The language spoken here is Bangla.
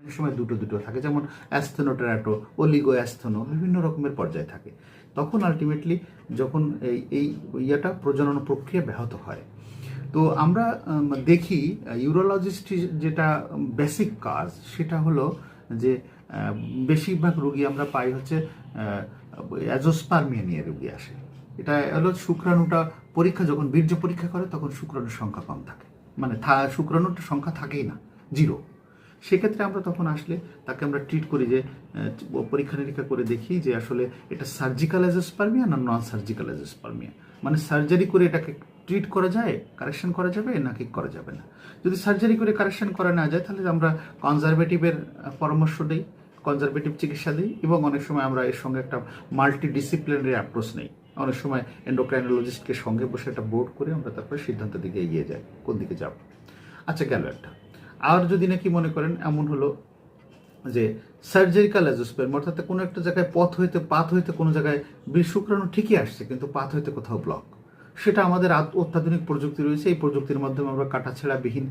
অনেক সময় দুটো দুটো থাকে, যেমন অ্যাস্থেনোটেরাটো, অলিগো অ্যাস্থেনো, বিভিন্ন রকমের পর্যায়ে থাকে। তখন আলটিমেটলি যখন এই ইয়েটা প্রজনন প্রক্রিয়া ব্যাহত হয়, তো আমরা দেখি ইউরোলজিস্ট যেটা বেসিক কাজ সেটা হলো যে বেশিরভাগ রুগী আমরা পাই হচ্ছে অ্যাজোস্পার্মিয়া নিয়ে রুগী আসে। এটা হলো শুক্রাণুটা পরীক্ষা, যখন বীর্য পরীক্ষা করে তখন শুক্রাণুর সংখ্যা কম থাকে, মানে শুক্রাণুর সংখ্যা থাকেই না, জিরো। সেক্ষেত্রে আমরা তখন আসলে তাকে আমরা ট্রিট করি যে পরীক্ষা নিরীক্ষা করে দেখি যে আসলে এটা সার্জিক্যাল অ্যাজোস্পার্মিয়া না নন সার্জিক্যাল অ্যাজোস্পার্মিয়া, মানে সার্জারি করে এটাকে ট্রিট করা যায়, কারেকশন করা যাবে নাকি করা যাবে না। যদি সার্জারি করে কারেকশন করা না যায় তাহলে আমরা কনজারভেটিভের পরামর্শ দিই, কনজারভেটিভ চিকিৎসা দিই, এবং অনেক সময় আমরা এর সঙ্গে একটা মাল্টি ডিসিপ্লিনারি অ্যাপ্রোচ নেই। অনেক সময় এন্ডোক্রাইনোলজিস্টকে সঙ্গে বসে একটা বোর্ড করে আমরা তারপরে সিদ্ধান্তের দিকে এগিয়ে যাই কোন দিকে যাব। আচ্ছা, গেল একটা। আর যদি নাকি মনে করেন এমন হলো যে সার্জারিক্যাল অ্যাজোস্পার্মিয়া, অর্থাৎ কোনো একটা জায়গায় পাথ হইতে কোনো জায়গায় শুক্রাণু ঠিকই আসছে কিন্তু পাথ হইতে কোথাও ব্লক, সেটা আমাদের অত্যাধুনিক প্রযুক্তি রয়েছে, এই প্রযুক্তির মাধ্যমে আমরা কাটাছেঁড়াবিহীন